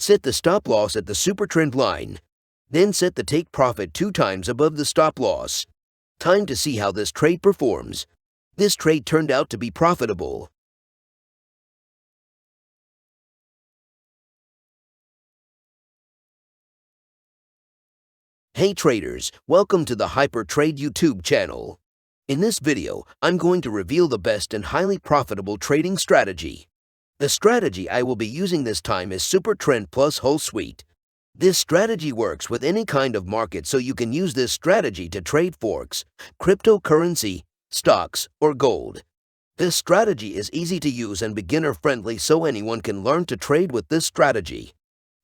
Set the stop loss at the Supertrend line. Then set the take profit 2 times above the stop loss. Time to see how this trade performs. This trade turned out to be profitable. Hey traders, welcome to the Hypertrade YouTube channel. In this video, I'm going to reveal the best and highly profitable trading strategy. The strategy I will be using this time is Supertrend Hull Suite. This strategy works with any kind of market, so you can use this strategy to trade Forex, cryptocurrency, stocks, or gold. This strategy is easy to use and beginner-friendly, so anyone can learn to trade with this strategy.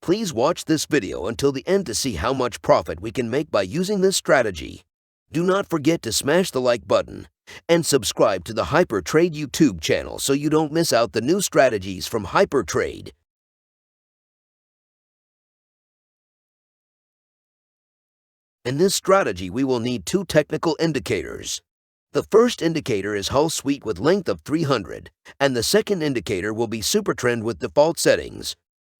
Please watch this video until the end to see how much profit we can make by using this strategy. Do not forget to smash the like button and subscribe to the Hypertrade YouTube channel so you don't miss out the new strategies from Hypertrade. In this strategy, we will need 2 technical indicators. The first indicator is Hull Suite with length of 300, and the second indicator will be Supertrend with default settings.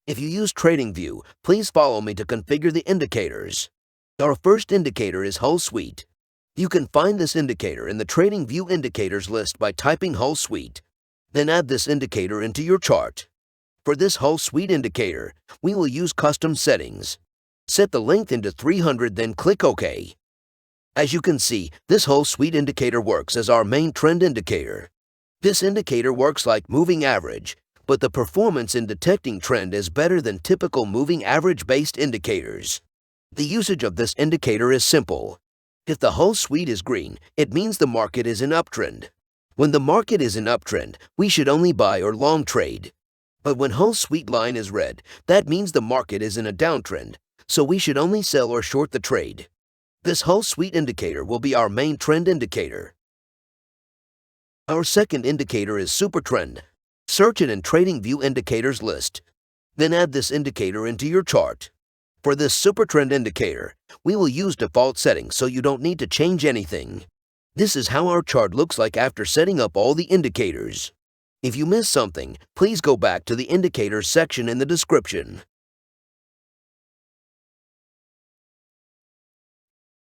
If you use TradingView, please follow me to configure the indicators. Our first indicator is Hull Suite. You can find this indicator in the TradingView indicators list by typing Hull Suite. Then add this indicator into your chart. For this Hull Suite indicator, we will use custom settings. Set the length into 300, then click OK. As you can see, this Hull Suite indicator works as our main trend indicator. This indicator works like moving average, but the performance in detecting trend is better than typical moving average-based indicators. The usage of this indicator is simple. If the Hull Suite is green, it means the market is in uptrend. When the market is in uptrend, we should only buy or long trade. But when Hull Suite line is red, that means the market is in a downtrend, so we should only sell or short the trade. This Hull Suite indicator will be our main trend indicator. Our second indicator is Supertrend. Search it in TradingView indicators list. Then add this indicator into your chart. For this Supertrend indicator, we will use default settings, so you don't need to change anything. This is how our chart looks like after setting up all the indicators. If you missed something, please go back to the indicators section in the description.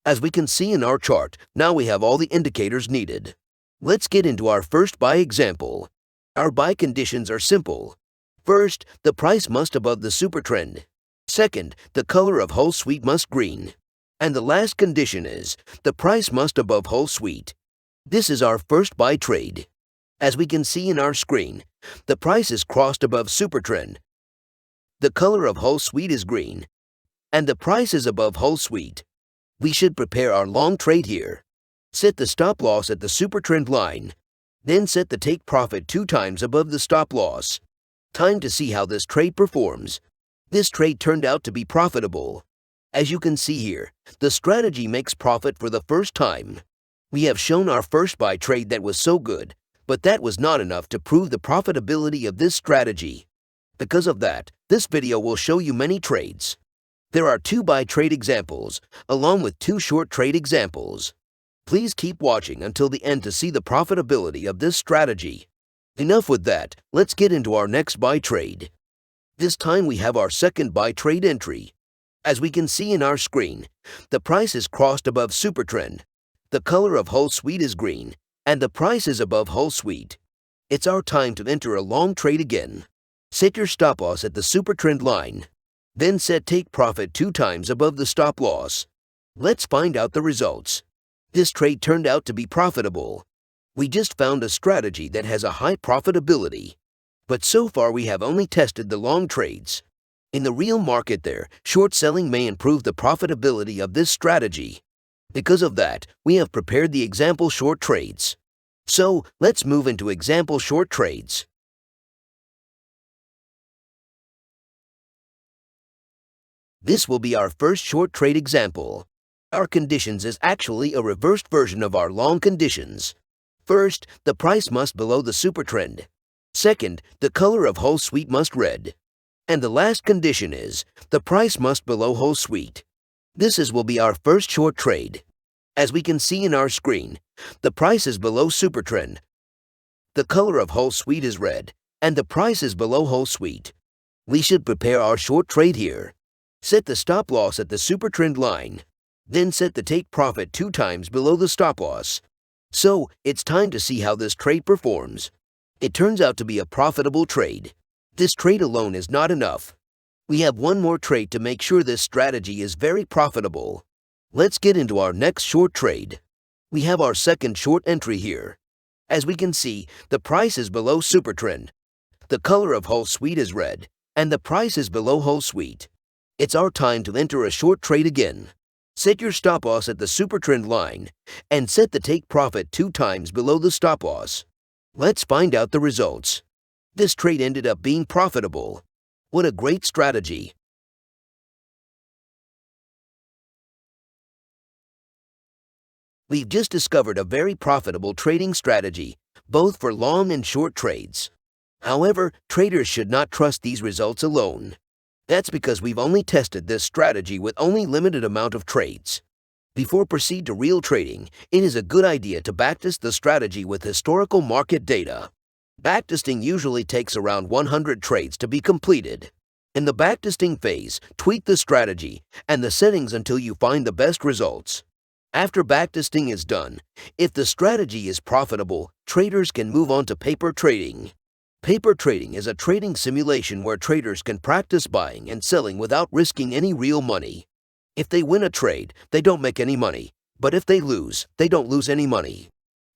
As we can see in our chart, now we have all the indicators needed. Let's get into our first buy example. Our buy conditions are simple. First, the price must above the Supertrend. Second, the color of Hull Suite must green. And the last condition is, the price must above Hull Suite. This is our first buy trade. As we can see in our screen, the price is crossed above Supertrend. The color of Hull Suite is green. And the price is above Hull Suite. We should prepare our long trade here. Set the stop loss at the Supertrend line. Then set the take profit 2 times above the stop loss. Time to see how this trade performs. This trade turned out to be profitable. As you can see here, the strategy makes profit for the first time. We have shown our first buy trade that was so good, but that was not enough to prove the profitability of this strategy. Because of that, this video will show you many trades. There are 2 buy trade examples, along with 2 short trade examples. Please keep watching until the end to see the profitability of this strategy. Enough with that, let's get into our next buy trade. This time we have our second buy trade entry. As we can see in our screen, the price is crossed above Supertrend. The color of Hull Suite is green, and the price is above Hull Suite. It's our time to enter a long trade again. Set your stop loss at the Supertrend line. Then set take profit 2 times above the stop loss. Let's find out the results. This trade turned out to be profitable. We just found a strategy that has a high profitability. But so far we have only tested the long trades. In the real market there, short selling may improve the profitability of this strategy. Because of that, we have prepared the example short trades. So, let's move into example short trades. This will be our first short trade example. Our conditions is actually a reversed version of our long conditions. First, the price must below the Supertrend. Second, the color of Hull Suite must red. And the last condition is, the price must below Hull Suite. This will be our first short trade. As we can see in our screen, the price is below Supertrend. The color of Hull Suite is red, and the price is below Hull Suite. We should prepare our short trade here. Set the stop loss at the Supertrend line. Then set the take profit 2 times below the stop loss. So, it's time to see how this trade performs. It turns out to be a profitable trade. This trade alone is not enough. We have one more trade to make sure this strategy is very profitable. Let's get into our next short trade. We have our second short entry here. As we can see, the price is below Supertrend. The color of Hull Suite is red, and the price is below Hull Suite. It's our time to enter a short trade again. Set your stop loss at the Supertrend line and set the take profit 2 times below the stop loss. Let's find out the results. This trade ended up being profitable. What a great strategy! We've just discovered a very profitable trading strategy, both for long and short trades. However, traders should not trust these results alone. That's because we've only tested this strategy with only limited amount of trades. Before proceed to real trading, it is a good idea to backtest the strategy with historical market data. Backtesting usually takes around 100 trades to be completed. In the backtesting phase, tweak the strategy and the settings until you find the best results. After backtesting is done, if the strategy is profitable, traders can move on to paper trading. Paper trading is a trading simulation where traders can practice buying and selling without risking any real money. If they win a trade, they don't make any money, but if they lose, they don't lose any money.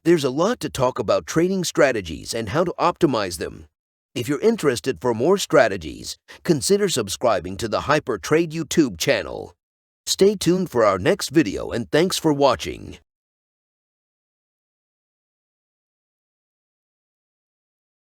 There's a lot to talk about trading strategies and how to optimize them. If you're interested for more strategies, consider subscribing to the Hyper Trade YouTube channel. Stay tuned for our next video and thanks for watching.